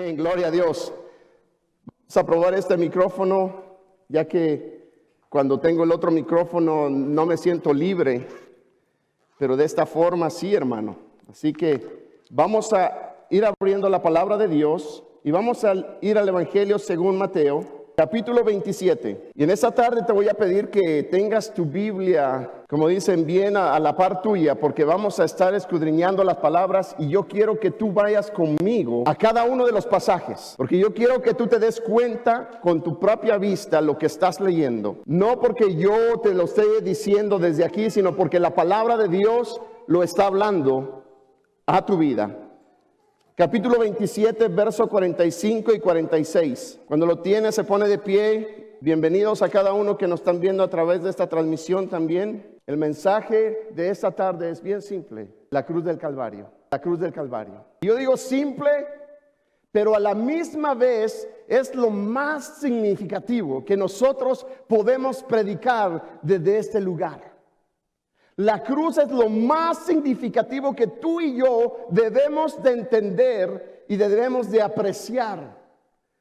Amén, gloria a Dios. Vamos a probar este micrófono, ya que cuando tengo el otro micrófono no me siento libre, pero de esta forma sí, hermano. Así que vamos a ir abriendo la palabra de Dios y vamos a ir al Evangelio según Mateo, capítulo 27. Y en esta tarde te voy a pedir que tengas tu Biblia, como dicen, bien a la par tuya, porque vamos a estar escudriñando las palabras y yo quiero que tú vayas conmigo a cada uno de los pasajes, porque yo quiero que tú te des cuenta con tu propia vista lo que estás leyendo. No porque yo te lo esté diciendo desde aquí, sino porque la palabra de Dios lo está hablando a tu vida. Capítulo 27, verso 45 y 46. Cuando lo tienes, se pone de pie. Bienvenidos a cada uno que nos están viendo a través de esta transmisión también. El mensaje de esta tarde es bien simple. La cruz del Calvario. La cruz del Calvario. Yo digo simple, pero a la misma vez es lo más significativo que nosotros podemos predicar desde este lugar. La cruz es lo más significativo que tú y yo debemos de entender y debemos de apreciar.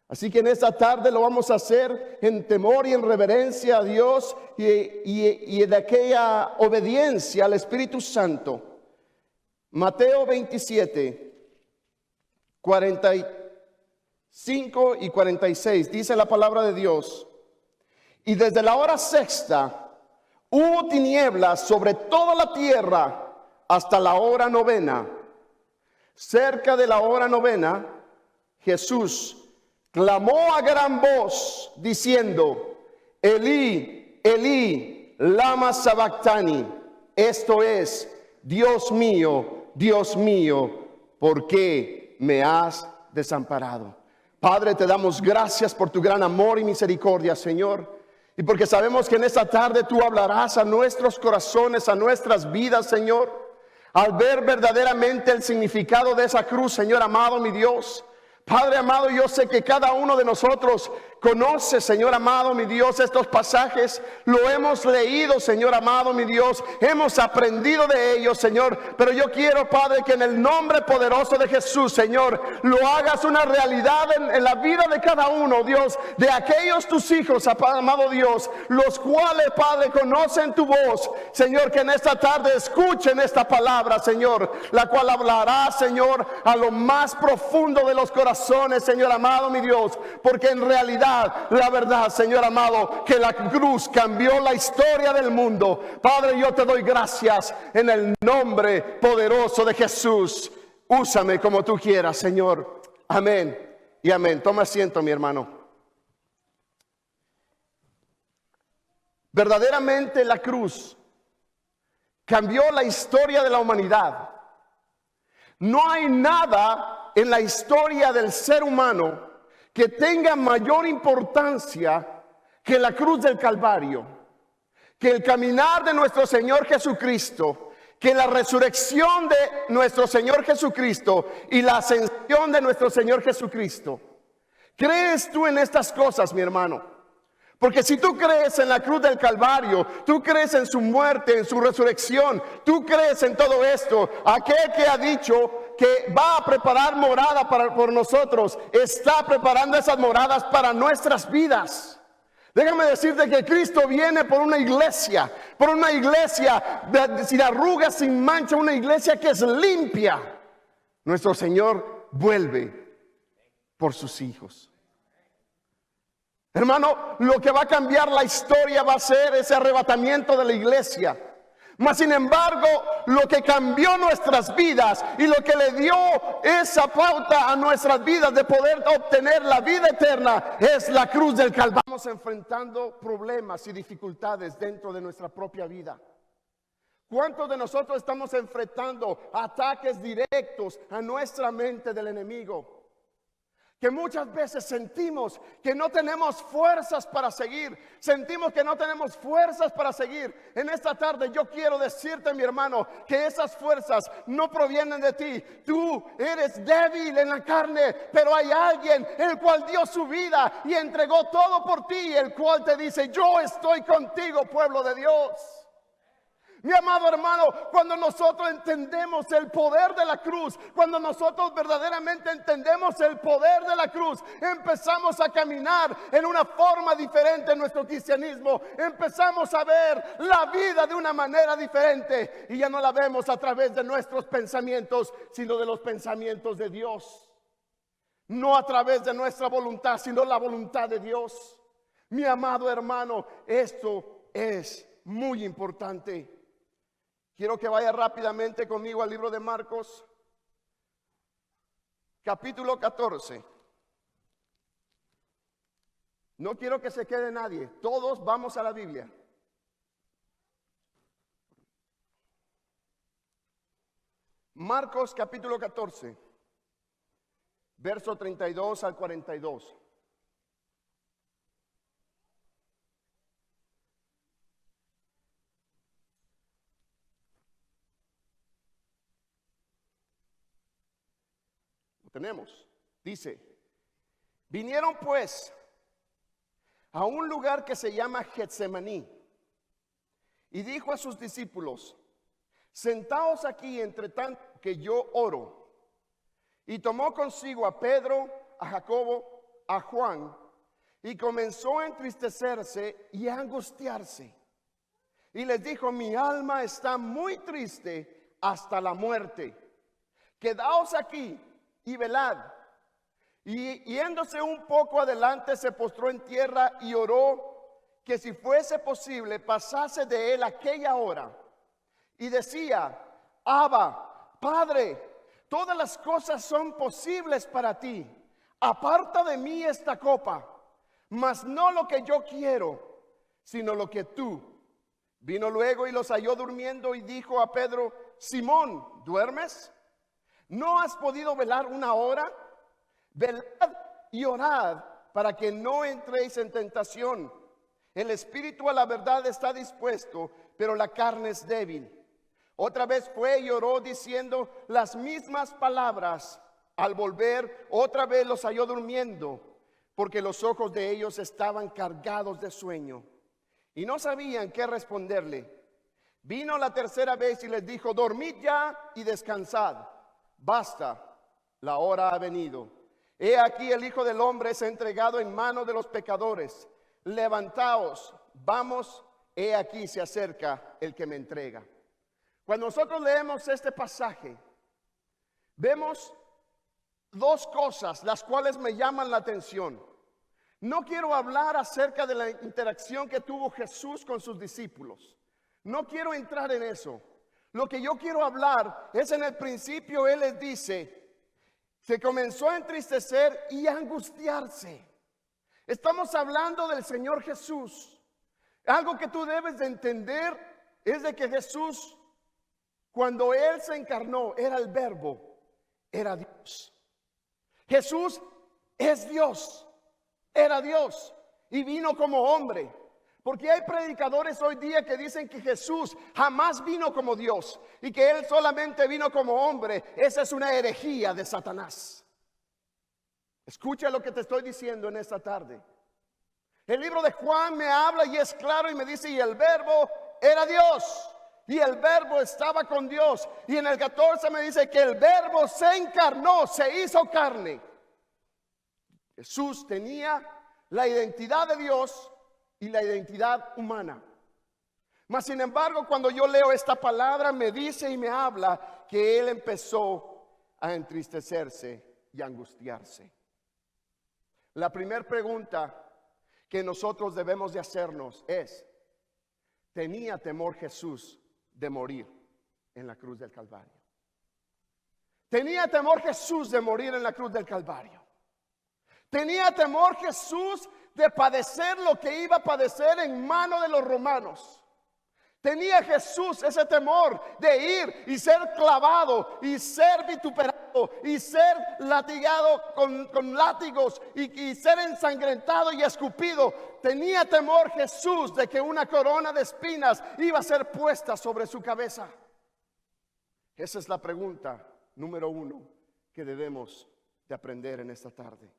Así que en esta tarde lo vamos a hacer en temor y en reverencia a Dios y de aquella obediencia al Espíritu Santo. Mateo 27, 45 y 46 dice la palabra de Dios: y desde la hora sexta hubo tinieblas sobre toda la tierra hasta la hora novena. Cerca de la hora novena, Jesús clamó a gran voz diciendo: Elí, Elí, lama sabactani. Esto es: Dios mío, ¿por qué me has desamparado? Padre, te damos gracias por tu gran amor y misericordia, Señor. Y porque sabemos que en esta tarde tú hablarás a nuestros corazones, a nuestras vidas, Señor. Al ver verdaderamente el significado de esa cruz, Señor amado, mi Dios. Padre amado, yo sé que cada uno de nosotros conoce, Señor amado, mi Dios, estos pasajes. Lo hemos leído, Señor amado, mi Dios. Hemos aprendido de ellos, Señor. Pero yo quiero, Padre, que en el nombre poderoso de Jesús, Señor, lo hagas una realidad en la vida de cada uno, Dios. De aquellos tus hijos, amado Dios, los cuales, Padre, conocen tu voz. Señor, que en esta tarde escuchen esta palabra, Señor, la cual hablará, Señor, a lo más profundo de los corazones, Señor amado, mi Dios. Porque en realidad, la verdad, Señor amado, que la cruz cambió la historia del mundo. Padre, yo te doy gracias en el nombre poderoso de Jesús. Úsame como tú quieras, Señor. Amén y amén. Toma asiento, mi hermano. Verdaderamente la cruz cambió la historia de la humanidad. No hay nada en la historia del ser humano que tenga mayor importancia que la cruz del Calvario, que el caminar de nuestro Señor Jesucristo, que la resurrección de nuestro Señor Jesucristo y la ascensión de nuestro Señor Jesucristo. ¿Crees tú en estas cosas, mi hermano? Porque si tú crees en la cruz del Calvario, tú crees en su muerte, en su resurrección, tú crees en todo esto, aquel que ha dicho que va a preparar morada por nosotros, está preparando esas moradas para nuestras vidas. Déjame decirte que Cristo viene por una iglesia sin arrugas, sin mancha, una iglesia que es limpia. Nuestro Señor vuelve por sus hijos. Hermano, lo que va a cambiar la historia va a ser ese arrebatamiento de la iglesia. Mas sin embargo, lo que cambió nuestras vidas y lo que le dio esa pauta a nuestras vidas de poder obtener la vida eterna es la cruz del Calvario. Estamos enfrentando problemas y dificultades dentro de nuestra propia vida. ¿Cuántos de nosotros estamos enfrentando ataques directos a nuestra mente del enemigo? Que muchas veces sentimos que no tenemos fuerzas para seguir. Sentimos que no tenemos fuerzas para seguir. En esta tarde yo quiero decirte, mi hermano, que esas fuerzas no provienen de ti. Tú eres débil en la carne, pero hay alguien el cual dio su vida y entregó todo por ti, el cual te dice: yo estoy contigo, pueblo de Dios. Mi amado hermano, cuando nosotros entendemos el poder de la cruz, cuando nosotros verdaderamente entendemos el poder de la cruz, empezamos a caminar en una forma diferente en nuestro cristianismo. Empezamos a ver la vida de una manera diferente y ya no la vemos a través de nuestros pensamientos, sino de los pensamientos de Dios. No a través de nuestra voluntad, sino la voluntad de Dios. Mi amado hermano, esto es muy importante. Quiero que vaya rápidamente conmigo al libro de Marcos, capítulo 14. No quiero que se quede nadie. Todos vamos a la Biblia. Marcos capítulo 14, verso 32 al 42. Tenemos, dice, vinieron pues a un lugar que se llama Getsemaní y dijo a sus discípulos: sentaos aquí entre tanto que yo oro. Y tomó consigo a Pedro, a Jacobo, a Juan, y comenzó a entristecerse y a angustiarse. Y les dijo: mi alma está muy triste hasta la muerte. Quedaos aquí y velad. Y yéndose un poco adelante, se postró en tierra y oró que si fuese posible pasase de él aquella hora. Y decía: Abba, Padre, todas las cosas son posibles para ti. Aparta de mí esta copa, mas no lo que yo quiero, sino lo que tú. Vino luego y los halló durmiendo y dijo a Pedro: Simón, ¿duermes? ¿No has podido velar una hora? Velad y orad para que no entréis en tentación. El espíritu a la verdad está dispuesto, pero la carne es débil. Otra vez fue y oró diciendo las mismas palabras. Al volver, otra vez los halló durmiendo, porque los ojos de ellos estaban cargados de sueño y no sabían qué responderle. Vino la tercera vez y les dijo: dormid ya y descansad. Basta, la hora ha venido. He aquí el Hijo del Hombre es entregado en manos de los pecadores. Levantaos, vamos, he aquí se acerca el que me entrega. Cuando nosotros leemos este pasaje, vemos dos cosas las cuales me llaman la atención. No quiero hablar acerca de la interacción que tuvo Jesús con sus discípulos. No quiero entrar en eso. Lo que yo quiero hablar es en el principio. Él les dice: se comenzó a entristecer y a angustiarse. Estamos hablando del Señor Jesús. Algo que tú debes de entender es de que Jesús, cuando Él se encarnó, era el Verbo, era Dios. Jesús es Dios, era Dios y vino como hombre. Porque hay predicadores hoy día que dicen que Jesús jamás vino como Dios y que Él solamente vino como hombre. Esa es una herejía de Satanás. Escucha lo que te estoy diciendo en esta tarde. El libro de Juan me habla y es claro y me dice: y el Verbo era Dios y el Verbo estaba con Dios. Y en el 14 me dice que el Verbo se encarnó, se hizo carne. Jesús tenía la identidad de Dios y la identidad humana. Mas sin embargo, cuando yo leo esta palabra, me dice y me habla que Él empezó a entristecerse y angustiarse. La primera pregunta que nosotros debemos de hacernos es: ¿tenía temor Jesús de morir en la cruz del Calvario? ¿Tenía temor Jesús de morir en la cruz del Calvario? ¿Tenía temor Jesús de padecer lo que iba a padecer en manos de los romanos? ¿Tenía Jesús ese temor de ir y ser clavado y ser vituperado y ser latigado con látigos y ser ensangrentado y escupido? ¿Tenía temor Jesús de que una corona de espinas iba a ser puesta sobre su cabeza? Esa es la pregunta número uno que debemos de aprender en esta tarde.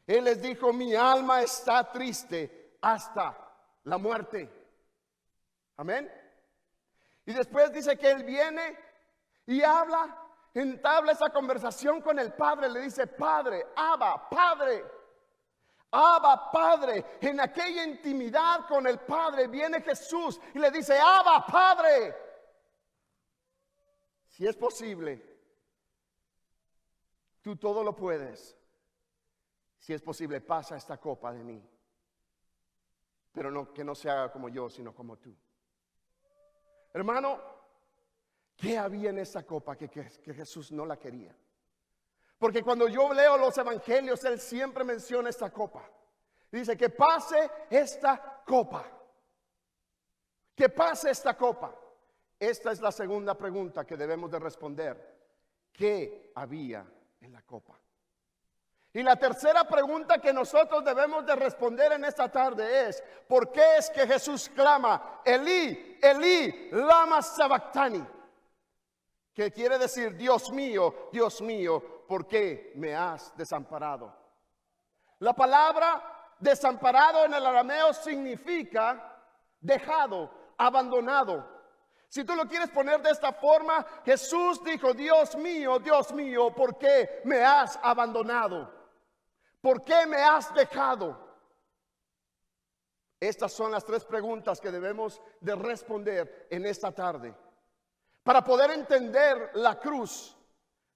Él les dijo: mi alma está triste hasta la muerte. Amén. Y después dice que él viene y habla, entabla esa conversación con el Padre. Le dice, Padre, Abba, Padre. Abba, Padre. En aquella intimidad con el Padre viene Jesús y le dice, Abba, Padre. Si es posible, tú todo lo puedes. Si es posible, pasa esta copa de mí. Pero no, que no se haga como yo, sino como tú. Hermano, ¿qué había en esa copa que Jesús no la quería? Porque cuando yo leo los evangelios, Él siempre menciona esta copa. Dice que pase esta copa. Que pase esta copa. Esta es la segunda pregunta que debemos de responder. ¿Qué había en la copa? Y la tercera pregunta que nosotros debemos de responder en esta tarde es: ¿por qué es que Jesús clama, Elí, Elí, lama sabactani? Que quiere decir, Dios mío, ¿por qué me has desamparado? La palabra desamparado en el arameo significa dejado, abandonado. Si tú lo quieres poner de esta forma, Jesús dijo, Dios mío, ¿por qué me has abandonado? ¿Por qué me has dejado? Estas son las tres preguntas que debemos de responder en esta tarde, para poder entender la cruz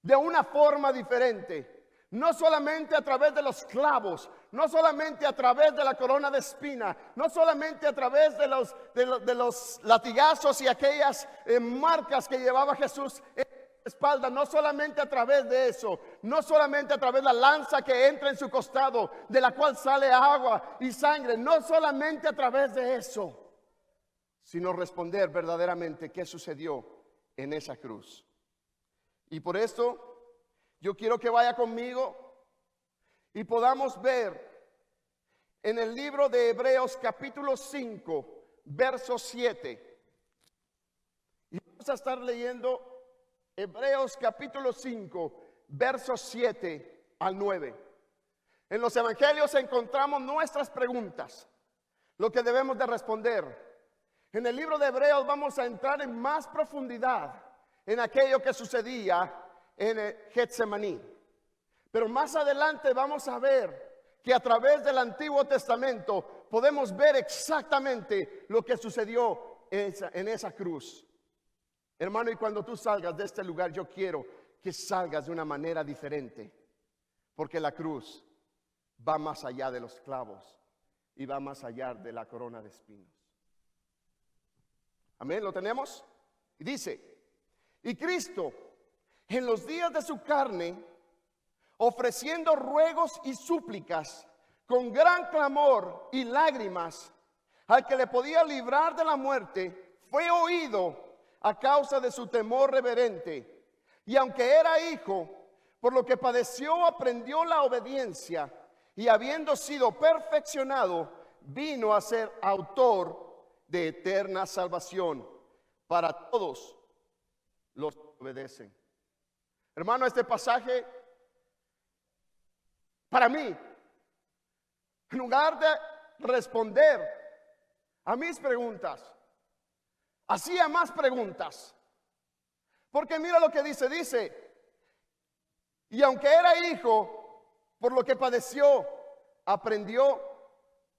de una forma diferente. No solamente a través de los clavos, no solamente a través de la corona de espina, no solamente a través de los latigazos y aquellas marcas que llevaba Jesús en la espalda, no solamente a través de eso, no solamente a través de la lanza que entra en su costado, de la cual sale agua y sangre, no solamente a través de eso, sino responder verdaderamente qué sucedió en esa cruz. Y por esto yo quiero que vaya conmigo y podamos ver en el libro de Hebreos capítulo 5, verso 7. Y vamos a estar leyendo Hebreos capítulo 5, versos 7 al 9. En los evangelios encontramos nuestras preguntas, lo que debemos de responder. En el libro de Hebreos vamos a entrar en más profundidad en aquello que sucedía en Getsemaní. Pero más adelante vamos a ver que a través del Antiguo Testamento podemos ver exactamente lo que sucedió en esa cruz. Hermano, y cuando tú salgas de este lugar, yo quiero que salgas de una manera diferente, porque la cruz va más allá de los clavos y va más allá de la corona de espinos. Amén, ¿lo tenemos? Y dice, y Cristo en los días de su carne, ofreciendo ruegos y súplicas con gran clamor y lágrimas al que le podía librar de la muerte, fue oído a causa de su temor reverente. Y aunque era hijo, por lo que padeció aprendió la obediencia, y habiendo sido perfeccionado, vino a ser autor de eterna salvación para todos los que obedecen. Hermano, este pasaje, para mí, en lugar de responder a mis preguntas, hacía más preguntas. Porque mira lo que dice, y aunque era hijo, por lo que padeció, aprendió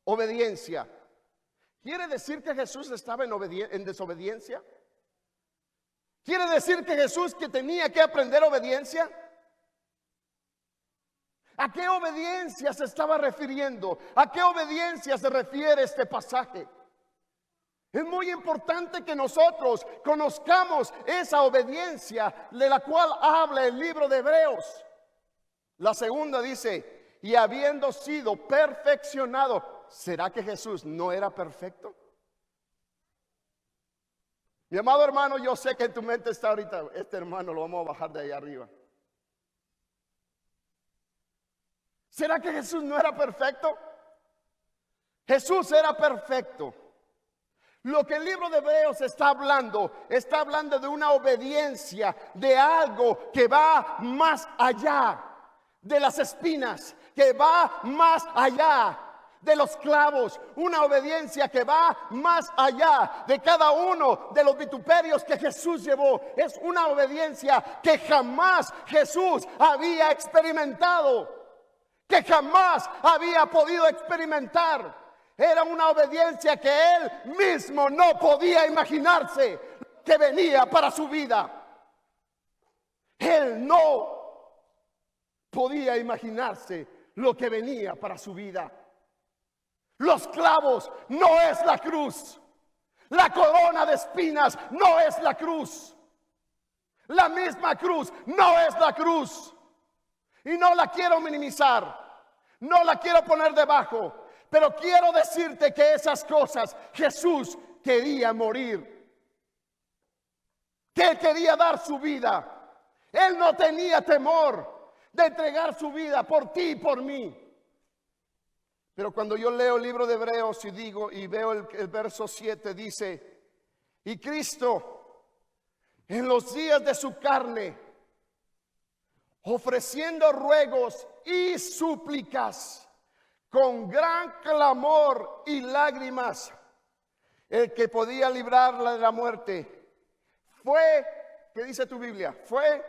obediencia. ¿Quiere decir que Jesús estaba en desobediencia? ¿Quiere decir que Jesús que tenía que aprender obediencia? ¿A qué obediencia se estaba refiriendo? ¿A qué obediencia se refiere este pasaje? Es muy importante que nosotros conozcamos esa obediencia de la cual habla el libro de Hebreos. La segunda dice, y habiendo sido perfeccionado. ¿Será que Jesús no era perfecto? Mi amado hermano, yo sé que en tu mente está ahorita, este hermano lo vamos a bajar de ahí arriba. ¿Será que Jesús no era perfecto? Jesús era perfecto. Lo que el libro de Hebreos está hablando de una obediencia, de algo que va más allá de las espinas, que va más allá de los clavos, una obediencia que va más allá de cada uno de los vituperios que Jesús llevó. Es una obediencia que jamás Jesús había experimentado, que jamás había podido experimentar. Era una obediencia que él mismo no podía imaginarse que venía para su vida. Él no podía imaginarse lo que venía para su vida. Los clavos no es la cruz. La corona de espinas no es la cruz. La misma cruz no es la cruz. Y no la quiero minimizar. No la quiero poner debajo. Pero quiero decirte que esas cosas Jesús quería morir. Que Él quería dar su vida. Él no tenía temor de entregar su vida por ti y por mí. Pero cuando yo leo el libro de Hebreos y veo el verso 7, dice: y Cristo en los días de su carne, ofreciendo ruegos y súplicas con gran clamor y lágrimas, el que podía librarla de la muerte, fue, ¿qué dice tu Biblia? Fue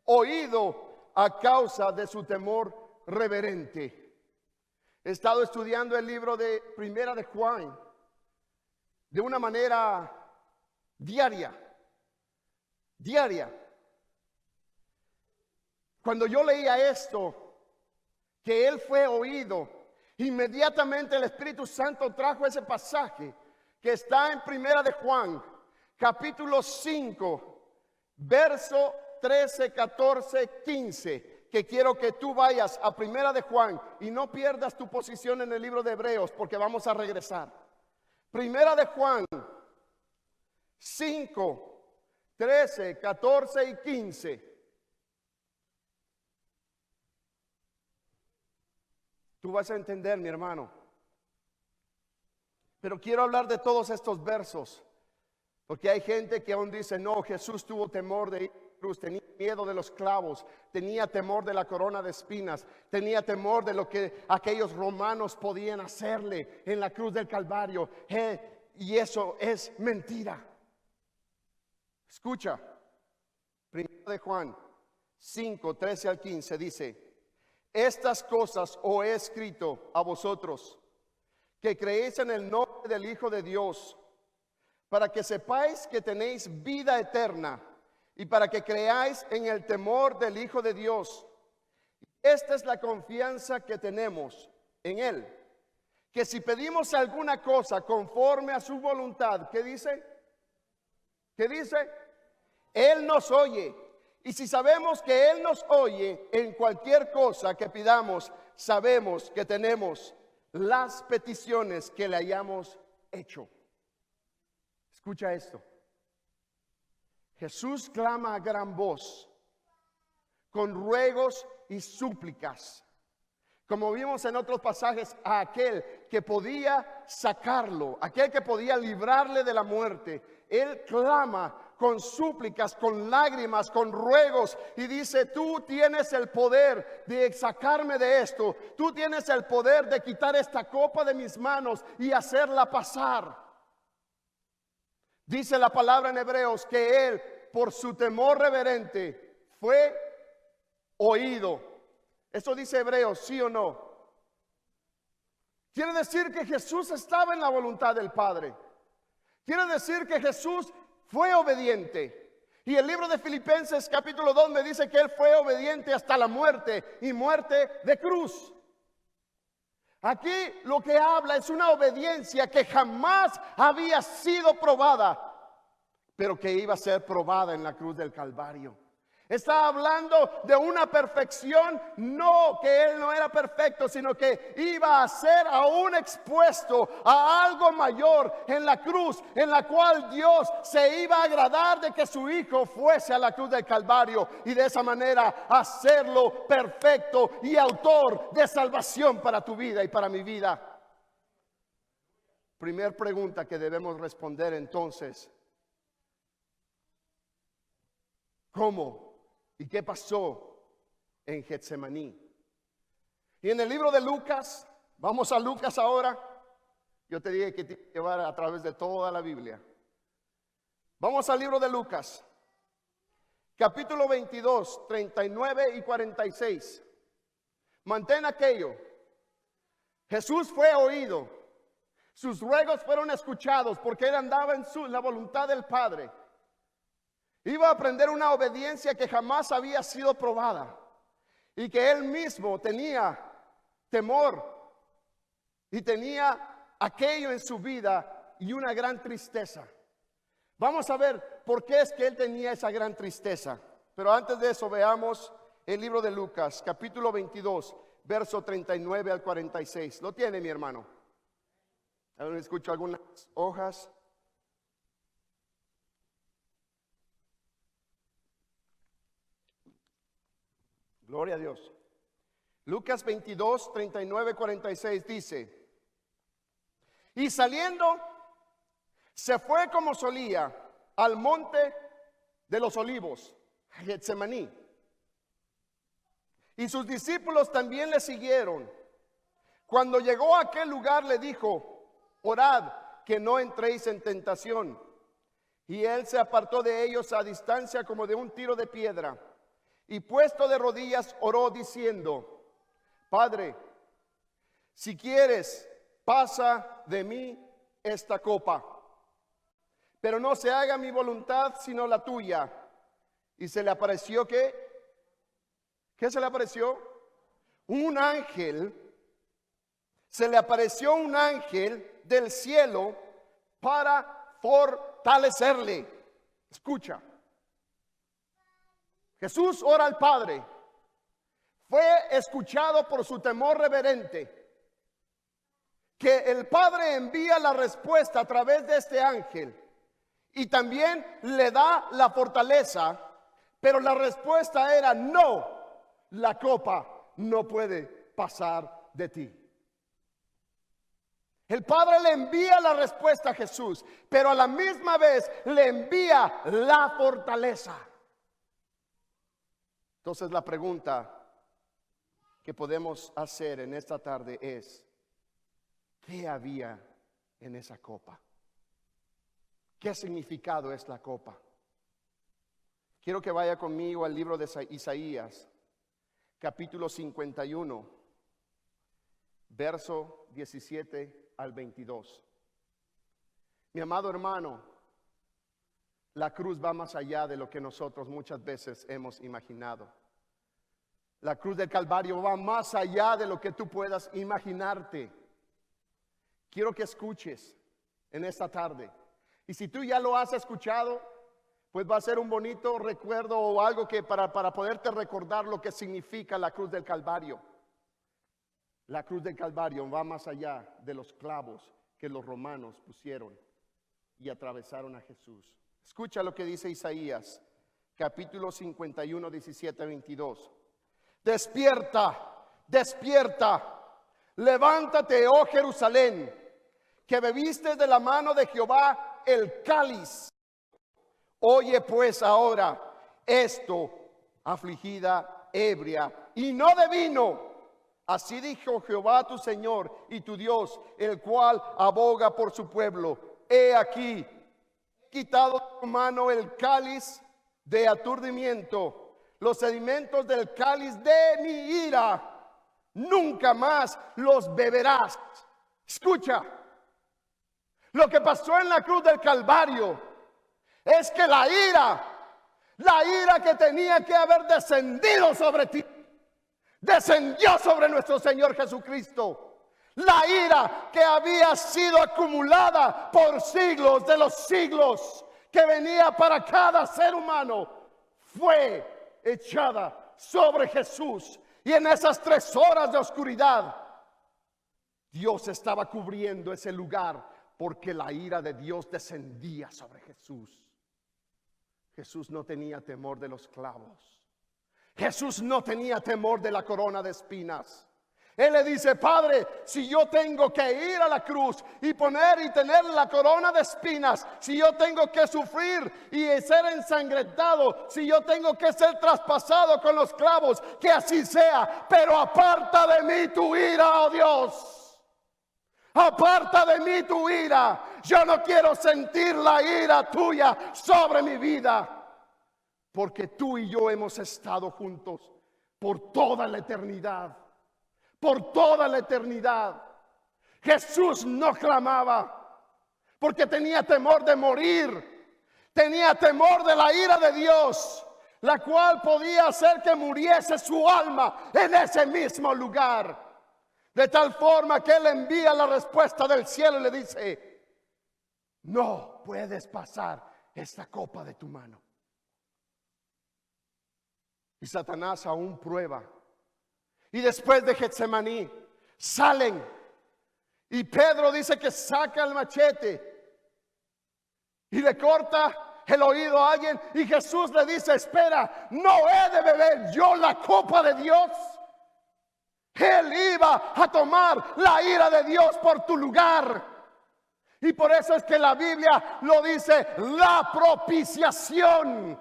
oído a causa de su temor reverente. He estado estudiando el libro de Primera de Juan de una manera diaria. Cuando yo leía esto, que él fue oído, inmediatamente el Espíritu Santo trajo ese pasaje que está en Primera de Juan, capítulo 5, verso 13, 14, 15. Que quiero que tú vayas a Primera de Juan y no pierdas tu posición en el libro de Hebreos, porque vamos a regresar. Primera de Juan 5, 13, 14 y 15. Tú vas a entender, mi hermano. Pero quiero hablar de todos estos versos, porque hay gente que aún dice: no, Jesús tuvo temor de cruz, tenía miedo de los clavos, tenía temor de la corona de espinas, tenía temor de lo que aquellos romanos podían hacerle en la cruz del Calvario. Y eso es mentira. Escucha, 1 de Juan 5, 13 al 15 dice: estas cosas os he escrito a vosotros, que creéis en el nombre del Hijo de Dios, para que sepáis que tenéis vida eterna, y para que creáis en el temor del Hijo de Dios. Esta es la confianza que tenemos en Él, que si pedimos alguna cosa conforme a su voluntad, ¿qué dice? ¿Qué dice? Él nos oye. Y si sabemos que Él nos oye en cualquier cosa que pidamos, sabemos que tenemos las peticiones que le hayamos hecho. Escucha esto. Jesús clama a gran voz, con ruegos y súplicas, como vimos en otros pasajes, a aquel que podía sacarlo, aquel que podía librarle de la muerte. Él clama con súplicas, con lágrimas, con ruegos, y dice: tú tienes el poder de sacarme de esto, tú tienes el poder de quitar esta copa de mis manos y hacerla pasar. Dice la palabra en Hebreos que Él, por su temor reverente, fue oído. ¿Eso dice Hebreos, sí o no? Quiere decir que Jesús estaba en la voluntad del Padre. Quiere decir que Jesús fue obediente. Y el libro de Filipenses capítulo 2 me dice que Él fue obediente hasta la muerte, y muerte de cruz. Aquí lo que habla es una obediencia que jamás había sido probada, pero que iba a ser probada en la cruz del Calvario. Está hablando de una perfección, no que Él no era perfecto, sino que iba a ser aún expuesto a algo mayor en la cruz, en la cual Dios se iba a agradar de que su Hijo fuese a la cruz del Calvario, y de esa manera hacerlo perfecto y autor de salvación para tu vida y para mi vida. Primer pregunta que debemos responder entonces: ¿cómo? ¿Y qué pasó en Getsemaní? Y en el libro de Lucas, Vamos a Lucas ahora. Yo te dije que te iba a llevar a través de toda la Biblia. Vamos al libro de Lucas, capítulo 22, 39 y 46. Mantén aquello. Jesús fue oído. Sus ruegos fueron escuchados porque él andaba en la voluntad del Padre. Iba a aprender una obediencia que jamás había sido probada y que él mismo tenía temor y tenía aquello en su vida y una gran tristeza. Vamos a ver por qué es que él tenía esa gran tristeza. Pero antes de eso veamos el libro de Lucas, capítulo 22, verso 39 al 46. ¿Lo tiene, mi hermano? Ahora escucho algunas hojas. Gloria a Dios. Lucas 22, 39, 46 dice: y saliendo, se fue como solía al monte de los olivos, Getsemaní. Y sus discípulos también le siguieron. Cuando llegó a aquel lugar le dijo: orad que no entréis en tentación. Y él se apartó de ellos a distancia como de un tiro de piedra. Y puesto de rodillas oró diciendo: Padre, si quieres, pasa de mí esta copa, pero no se haga mi voluntad sino la tuya. Y se le apareció ¿qué se le apareció? Un ángel. Se le apareció un ángel del cielo para fortalecerle. Escucha. Jesús ora al Padre. Fue escuchado por su temor reverente. Que el Padre envía la respuesta a través de este ángel. Y también le da la fortaleza. Pero la respuesta era: no, la copa no puede pasar de ti. El Padre le envía la respuesta a Jesús, pero a la misma vez le envía la fortaleza. Entonces la pregunta que podemos hacer en esta tarde es: ¿qué había en esa copa? ¿Qué significado es la copa? Quiero que vaya conmigo al libro de Isaías, capítulo 51, verso 17 al 22. Mi amado hermano, la cruz va más allá de lo que nosotros muchas veces hemos imaginado. La cruz del Calvario va más allá de lo que tú puedas imaginarte. Quiero que escuches en esta tarde. Y si tú ya lo has escuchado, pues va a ser un bonito recuerdo o algo que para poderte recordar lo que significa la cruz del Calvario. La cruz del Calvario va más allá de los clavos que los romanos pusieron y atravesaron a Jesús. Escucha lo que dice Isaías, capítulo 51, 17, 22. Despierta, despierta, levántate, oh Jerusalén, que bebiste de la mano de Jehová el cáliz. Oye pues ahora esto, afligida, ebria, y no de vino. Así dijo Jehová tu Señor y tu Dios, el cual aboga por su pueblo. He aquí, he quitado de tu mano el cáliz de aturdimiento, los sedimentos del cáliz de mi ira, nunca más los beberás. Escucha, lo que pasó en la cruz del Calvario es que la ira que tenía que haber descendido sobre ti, descendió sobre nuestro Señor Jesucristo. La ira que había sido acumulada por siglos de los siglos, que venía para cada ser humano, fue echada sobre Jesús. Y en esas 3 horas de oscuridad, Dios estaba cubriendo ese lugar, porque la ira de Dios descendía sobre Jesús. Jesús no tenía temor de los clavos. Jesús no tenía temor de la corona de espinas. Él le dice: Padre, si yo tengo que ir a la cruz y tener la corona de espinas, si yo tengo que sufrir y ser ensangrentado, si yo tengo que ser traspasado con los clavos, que así sea, pero aparta de mí tu ira, oh Dios. Aparta de mí tu ira. Yo no quiero sentir la ira tuya sobre mi vida. Porque tú y yo hemos estado juntos por toda la eternidad. Por toda la eternidad. Jesús no clamaba porque tenía temor de morir. Tenía temor de la ira de Dios, la cual podía hacer que muriese su alma en ese mismo lugar. De tal forma que Él envía la respuesta del cielo y le dice: no puedes pasar esta copa de tu mano. Y Satanás aún prueba. Y después de Getsemaní salen. Y Pedro dice que saca el machete y le corta el oído a alguien. Y Jesús le dice: espera, ¿no he de beber yo la copa de Dios? Él iba a tomar la ira de Dios por tu lugar. Y por eso es que la Biblia lo dice: la propiciación.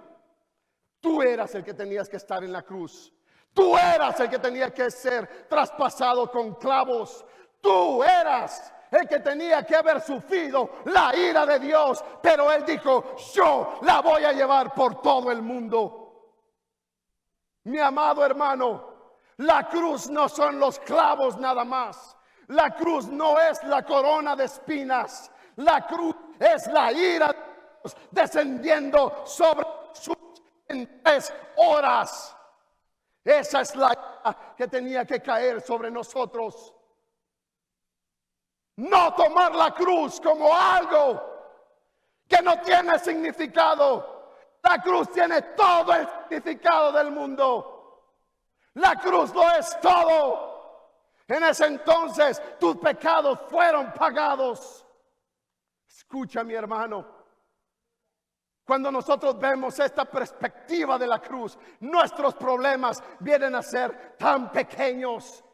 Tú eras el que tenías que estar en la cruz. Tú eras el que tenía que ser traspasado con clavos. Tú eras el que tenía que haber sufrido la ira de Dios. Pero Él dijo: yo la voy a llevar por todo el mundo. Mi amado hermano, la cruz no son los clavos nada más. La cruz no es la corona de espinas. La cruz es la ira de Dios descendiendo sobre sus en 3 horas. Esa es la ira que tenía que caer sobre nosotros. No tomar la cruz como algo que no tiene significado. La cruz tiene todo el significado del mundo. La cruz lo es todo. En ese entonces tus pecados fueron pagados. Escucha, mi hermano. Cuando nosotros vemos esta perspectiva de la cruz, nuestros problemas vienen a ser tan pequeños.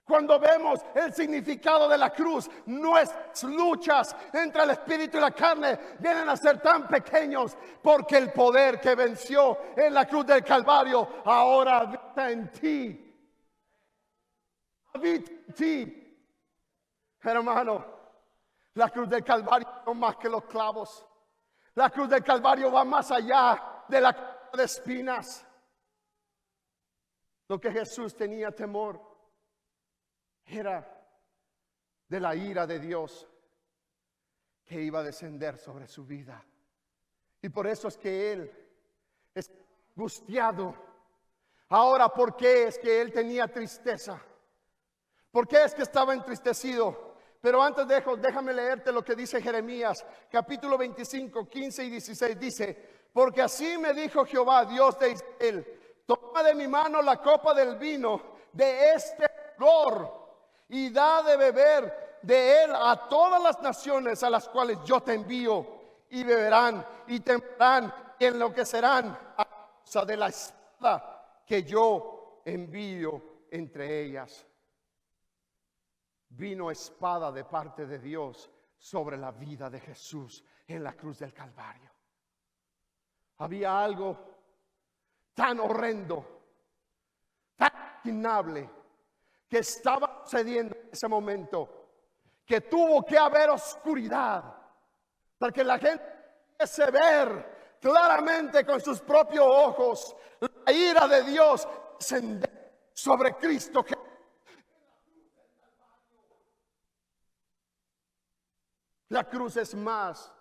Cuando vemos el significado de la cruz, nuestras luchas entre el espíritu y la carne vienen a ser tan pequeños, porque el poder que venció en la cruz del Calvario ahora habita en ti. Habita en ti. Hermano, la cruz del Calvario no más que los clavos. La cruz del Calvario va más allá de la corona de espinas. Lo que Jesús tenía temor era de la ira de Dios que iba a descender sobre su vida. Y por eso es que Él es angustiado. Ahora, ¿por qué es que Él tenía tristeza? ¿Por qué es que estaba entristecido? Pero antes déjame leerte lo que dice Jeremías, capítulo 25, 15 y 16. Dice: porque así me dijo Jehová, Dios de Israel: toma de mi mano la copa del vino de este furor y da de beber de él a todas las naciones a las cuales yo te envío, y beberán y temblarán y enloquecerán a causa de la espada que yo envío entre ellas. Vino espada de parte de Dios sobre la vida de Jesús en la cruz del Calvario. Había algo tan horrendo, tan inimaginable que estaba sucediendo en ese momento, que tuvo que haber oscuridad para que la gente pudiese ver claramente con sus propios ojos la ira de Dios descender sobre Cristo Jesús. La cruz es más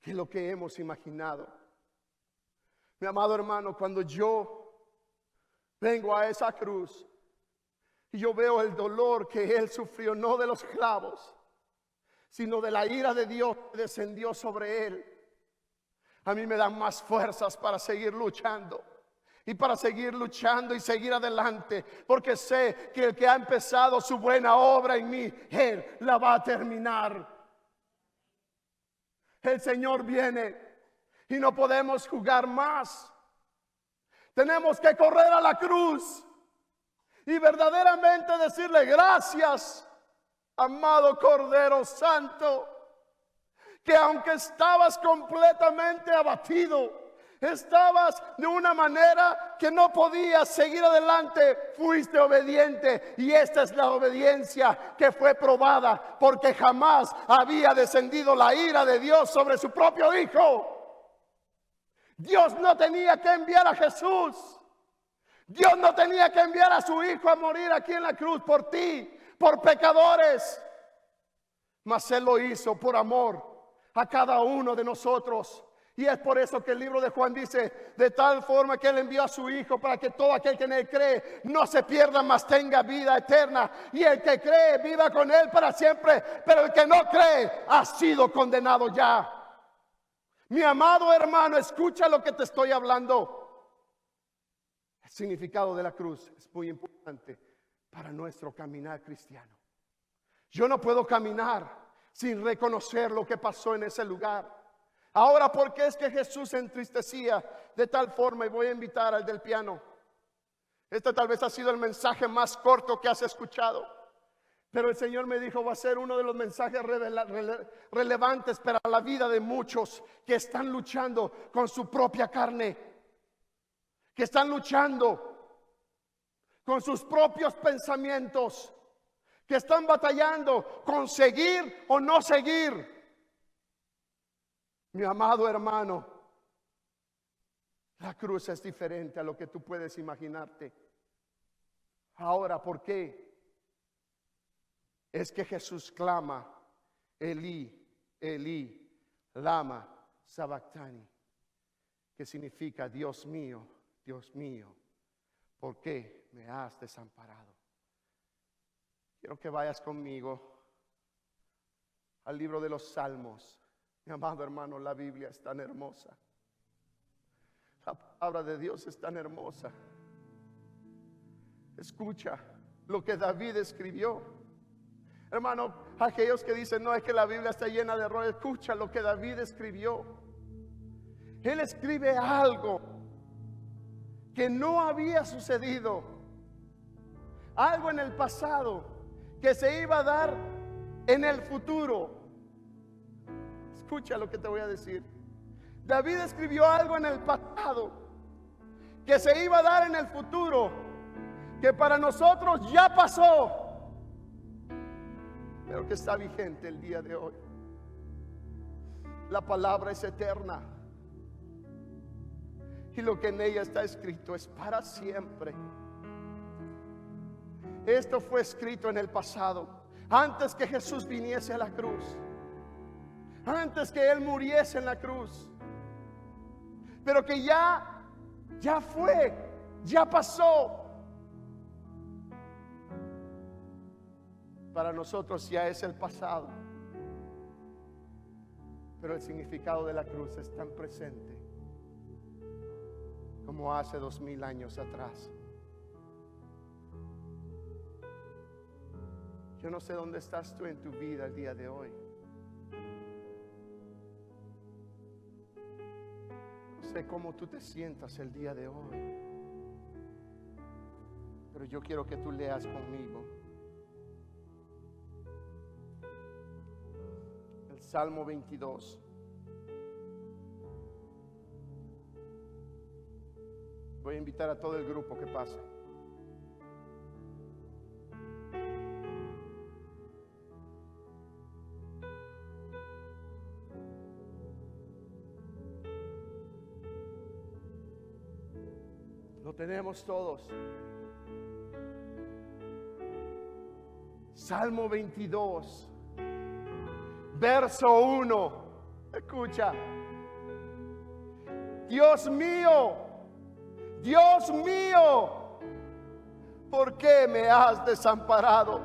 que lo que hemos imaginado. Mi amado hermano, cuando yo vengo a esa cruz y yo veo el dolor que Él sufrió, no de los clavos, sino de la ira de Dios que descendió sobre Él, a mí me dan más fuerzas para seguir luchando. Y para seguir luchando y seguir adelante, porque sé que el que ha empezado su buena obra en mí, Él la va a terminar. El Señor viene y no podemos jugar más. Tenemos que correr a la cruz y verdaderamente decirle: gracias, amado Cordero Santo, que aunque estabas completamente abatido, Estabas de una manera que no podías seguir adelante. Fuiste obediente, y esta es la obediencia que fue probada, porque jamás había descendido la ira de Dios sobre su propio Hijo. Dios no tenía que enviar a Jesús. Dios no tenía que enviar a su Hijo a morir aquí en la cruz por ti, por pecadores. Mas Él lo hizo por amor a cada uno de nosotros. Y es por eso que el libro de Juan dice: de tal forma que Él envió a su Hijo, para que todo aquel que en Él cree no se pierda, mas tenga vida eterna. Y el que cree viva con Él para siempre. Pero el que no cree ha sido condenado ya. Mi amado hermano, escucha lo que te estoy hablando. El significado de la cruz es muy importante para nuestro caminar cristiano. Yo no puedo caminar sin reconocer lo que pasó en ese lugar. Ahora, ¿por qué es que Jesús se entristecía de tal forma? Y voy a invitar al del piano. Este tal vez ha sido el mensaje más corto que has escuchado, pero el Señor me dijo: va a ser uno de los mensajes relevantes para la vida de muchos que están luchando con su propia carne, que están luchando con sus propios pensamientos, que están batallando con seguir o no seguir. Mi amado hermano, la cruz es diferente a lo que tú puedes imaginarte. Ahora, ¿por qué? Es que Jesús clama: Elí, Elí, lama sabactani, que significa: Dios mío, ¿por qué me has desamparado? Quiero que vayas conmigo al libro de los Salmos. Mi amado hermano, la Biblia es tan hermosa. La palabra de Dios es tan hermosa. Escucha lo que David escribió. Hermano, aquellos que dicen: no, es que la Biblia está llena de errores, escucha lo que David escribió. Él escribe algo que no había sucedido, algo en el pasado que se iba a dar en el futuro. Escucha lo que te voy a decir. David escribió algo en el pasado que se iba a dar en el futuro, que para nosotros ya pasó, pero que está vigente el día de hoy. La palabra es eterna, y lo que en ella está escrito es para siempre. Esto fue escrito en el pasado, antes que Jesús viniese a la cruz, antes que Él muriese en la cruz, pero que ya fue, ya pasó. Para nosotros ya es el pasado, pero el significado de la cruz es tan presente como hace 2000 años atrás. Yo no sé dónde estás tú en tu vida el día de hoy. No sé cómo tú te sientas el día de hoy, pero yo quiero que tú leas conmigo el Salmo 22. Voy a invitar a todo el grupo que pase. Lo tenemos todos. Salmo 22, verso 1. Escucha. Dios mío, ¿por qué me has desamparado?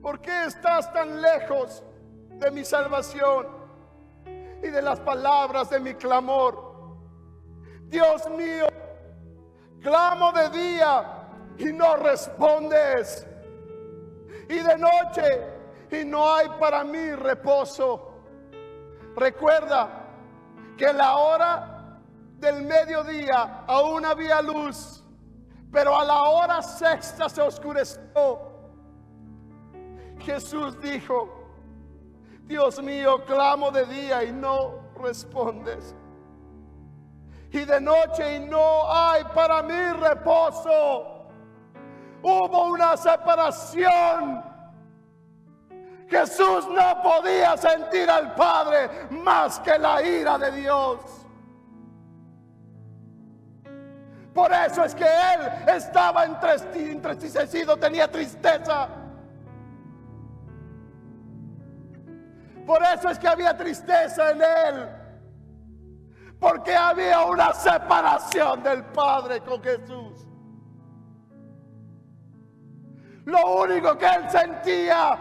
¿Por qué estás tan lejos de mi salvación y de las palabras de mi clamor? Dios mío, clamo de día y no respondes, y de noche y no hay para mí reposo. Recuerda que la hora del mediodía aún había luz, pero a la hora sexta se oscureció. Jesús dijo: Dios mío, clamo de día y no respondes, y de noche y no hay para mí reposo. Hubo una separación. Jesús no podía sentir al Padre más que la ira de Dios. Por eso es que Él estaba entristecido, tenía tristeza. Por eso es que había tristeza en Él. Porque había una separación del Padre con Jesús. Lo único que Él sentía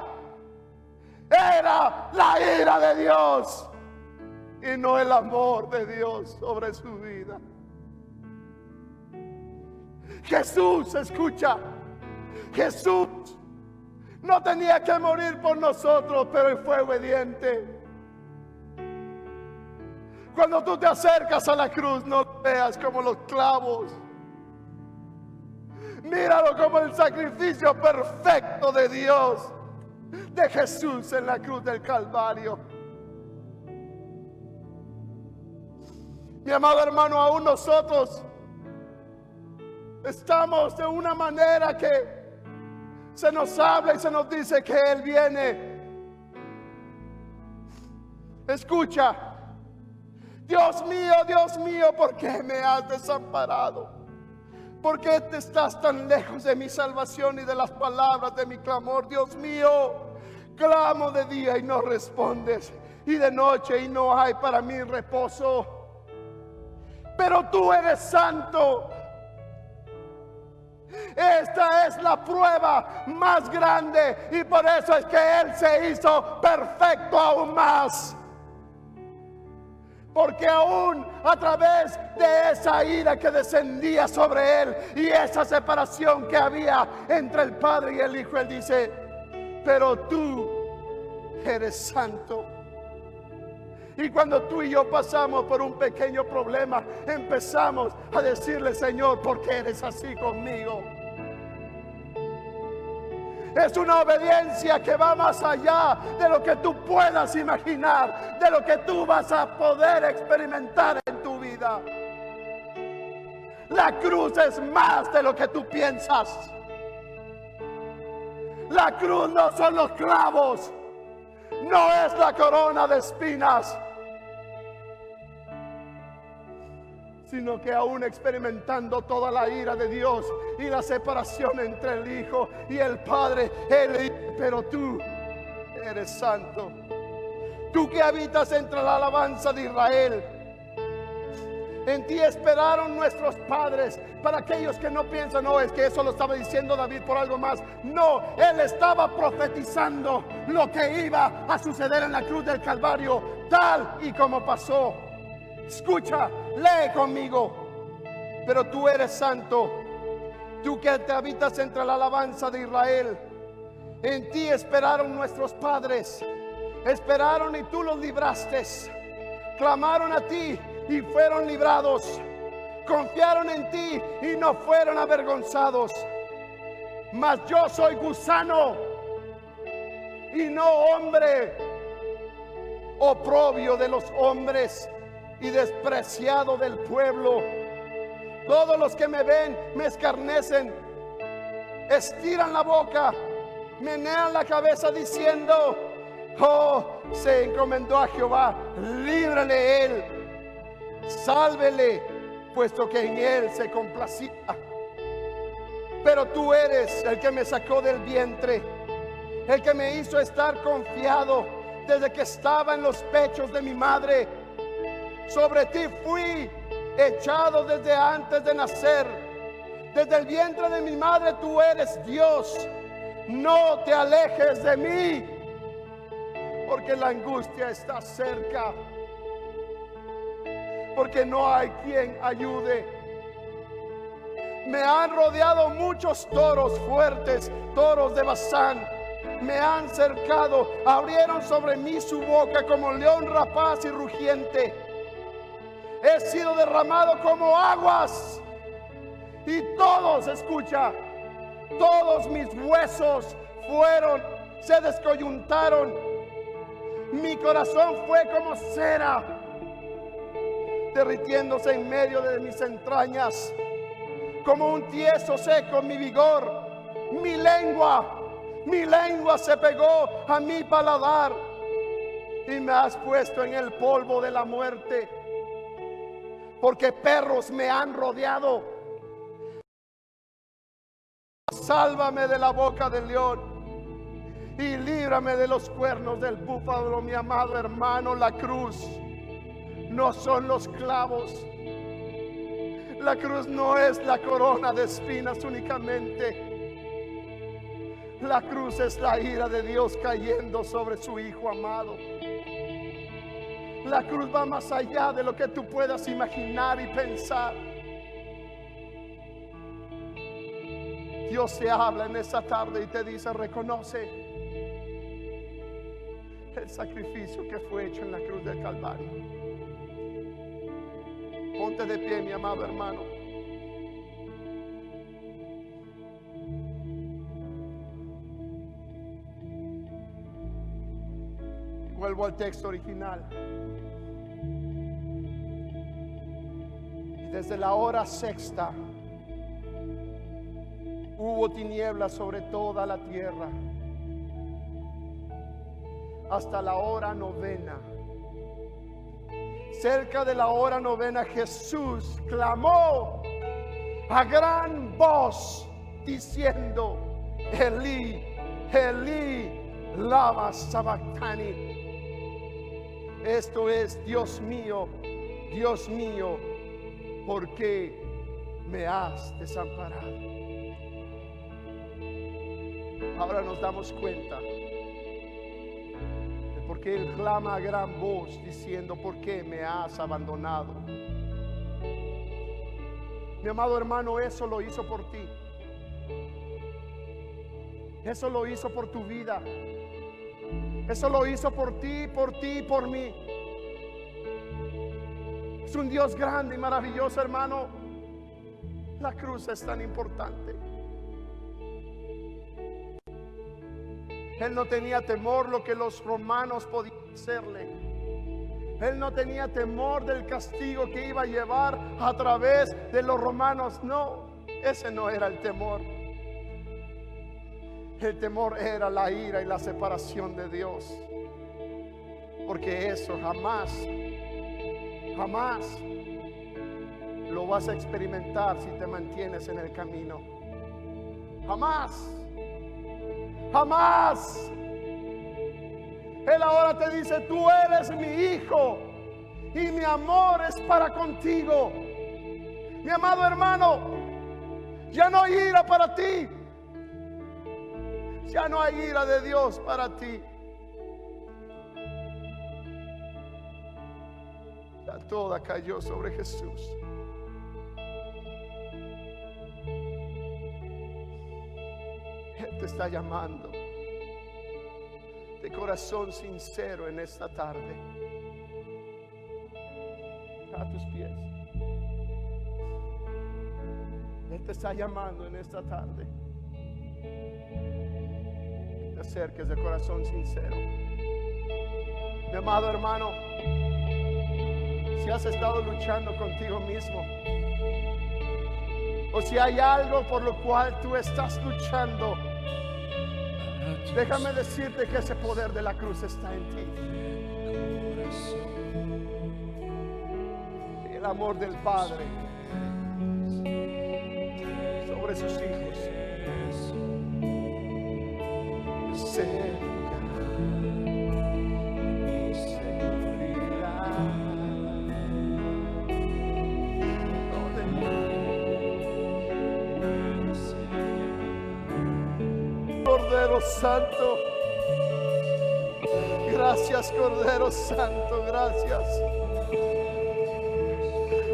era la ira de Dios y no el amor de Dios sobre su vida. Jesús, escucha, Jesús no tenía que morir por nosotros, pero Él fue obediente. Cuando tú te acercas a la cruz, no lo veas como los clavos. Míralo como el sacrificio perfecto de Dios, de Jesús en la cruz del Calvario. Mi amado hermano, aún nosotros estamos de una manera que se nos habla y se nos dice que Él viene. Escucha, Dios mío, ¿por qué me has desamparado? ¿Por qué te estás tan lejos de mi salvación y de las palabras de mi clamor? Dios mío, clamo de día y no respondes, y de noche y no hay para mí reposo. Pero tú eres santo. Esta es la prueba más grande y por eso es que Él se hizo perfecto aún más. Porque aún a través de esa ira que descendía sobre Él y esa separación que había entre el Padre y el Hijo, Él dice: pero tú eres santo. Y cuando tú y yo pasamos por un pequeño problema, empezamos a decirle: Señor, ¿por qué eres así conmigo? Es una obediencia que va más allá de lo que tú puedas imaginar, de lo que tú vas a poder experimentar en tu vida. La cruz es más de lo que tú piensas. La cruz no son los clavos, no es la corona de espinas, sino que aún experimentando toda la ira de Dios y la separación entre el Hijo y el Padre, Él dice: pero tú eres santo. Tú que habitas entre la alabanza de Israel. En ti esperaron nuestros padres. Para aquellos que no piensan: no, es que eso lo estaba diciendo David por algo más. No, él estaba profetizando lo que iba a suceder en la cruz del Calvario, tal y como pasó. Escucha, lee conmigo. Pero tú eres santo, tú que te habitas entre la alabanza de Israel. En ti esperaron nuestros padres, esperaron y tú los libraste. Clamaron a ti y fueron librados. Confiaron en ti y no fueron avergonzados. Mas yo soy gusano y no hombre, oprobio de los hombres y despreciado del pueblo. Todos los que me ven me escarnecen, estiran la boca, menean la cabeza diciendo: oh, se encomendó a Jehová, líbrale él, sálvele, puesto que en él se complacía. Pero tú eres el que me sacó del vientre, el que me hizo estar confiado desde que estaba en los pechos de mi madre. Sobre ti fui echado desde antes de nacer. Desde el vientre de mi madre tú eres Dios. No te alejes de mí, porque la angustia está cerca, porque no hay quien ayude. Me han rodeado muchos toros fuertes, toros de Basán. Me han cercado, abrieron sobre mí su boca como león rapaz y rugiente. He sido derramado como aguas y todos, escucha, todos mis huesos se descoyuntaron. Mi corazón fue como cera. derritiéndose en medio de mis entrañas. Como un tieso seco mi vigor, mi lengua se pegó a mi paladar, y me has puesto en el polvo de la muerte, porque perros me han rodeado. Sálvame de la boca del león y líbrame de los cuernos del búfalo. Mi amado hermano, la cruz no son los clavos. La cruz no es la corona de espinas únicamente. La cruz es la ira de Dios cayendo sobre su Hijo amado. La cruz va más allá de lo que tú puedas imaginar y pensar. Dios te habla en esta tarde y te dice: reconoce el sacrificio que fue hecho en la cruz del Calvario. Ponte de pie, mi amado hermano. Vuelvo al texto original. Y desde la hora sexta hubo tinieblas sobre toda la tierra, hasta la hora novena. Cerca de la hora novena, Jesús clamó a gran voz diciendo: Elí, Elí, lama sabactani. Esto es: Dios mío, ¿por qué me has desamparado? Ahora nos damos cuenta de por qué Él clama a gran voz diciendo: ¿por qué me has abandonado? Mi amado hermano, eso lo hizo por ti. Eso lo hizo por tu vida. Eso lo hizo por ti, por mí. Es un Dios grande y maravilloso, hermano. La cruz es tan importante. Él no tenía temor lo que los romanos podían hacerle. Él no tenía temor del castigo que iba a llevar a través de los romanos. No, ese no era el temor. El temor era la ira y la separación de Dios. Porque eso jamás lo vas a experimentar si te mantienes en el camino. Jamás. Él ahora te dice: tú eres mi hijo y mi amor es para contigo. Mi amado hermano, ya no hay ira para ti. Ya no hay ira de Dios para ti. Ya toda cayó sobre Jesús. Él te está llamando de corazón sincero en esta tarde. A tus pies. Él te está llamando en esta tarde. Te acerques de corazón sincero. Mi amado hermano, si has estado luchando contigo mismo, o si hay algo por lo cual tú estás luchando, déjame decirte que ese poder de la cruz está en ti. El amor del Padre sobre sus hijos. Cerca mi seguridad. Cordero Santo, gracias Cordero Santo, gracias.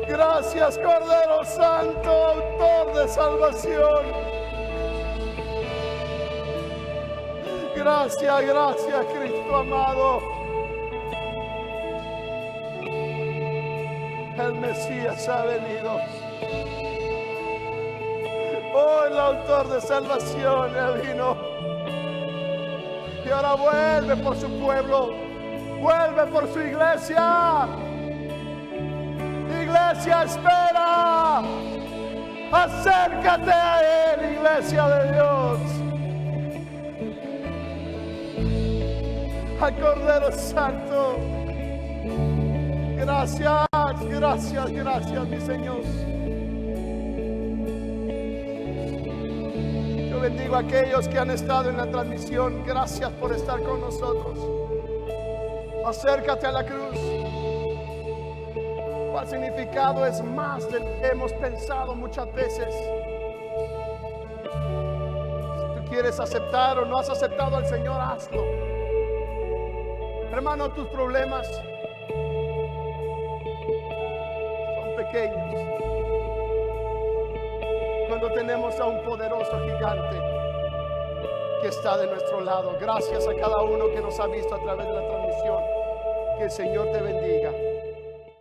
Gracias Cordero Santo, autor de salvación. Gracias, gracias Cristo amado. El Mesías ha venido. Oh, el autor de salvación vino. Y ahora vuelve por su pueblo. Vuelve por su iglesia. iglesia espera. Acércate a Él, iglesia de Dios. Al Cordero Santo. Gracias, gracias, gracias, mi Señor. Yo bendigo a aquellos que han estado en la transmisión. Gracias por estar con nosotros. Acércate a la cruz. ¿Cuál significado es más de lo que hemos pensado muchas veces? Si tú quieres aceptar o no has aceptado al Señor, hazlo. Hermano, tus problemas son pequeños cuando tenemos a un poderoso gigante que está de nuestro lado. Gracias a cada uno que nos ha visto a través de la transmisión. Que el Señor te bendiga.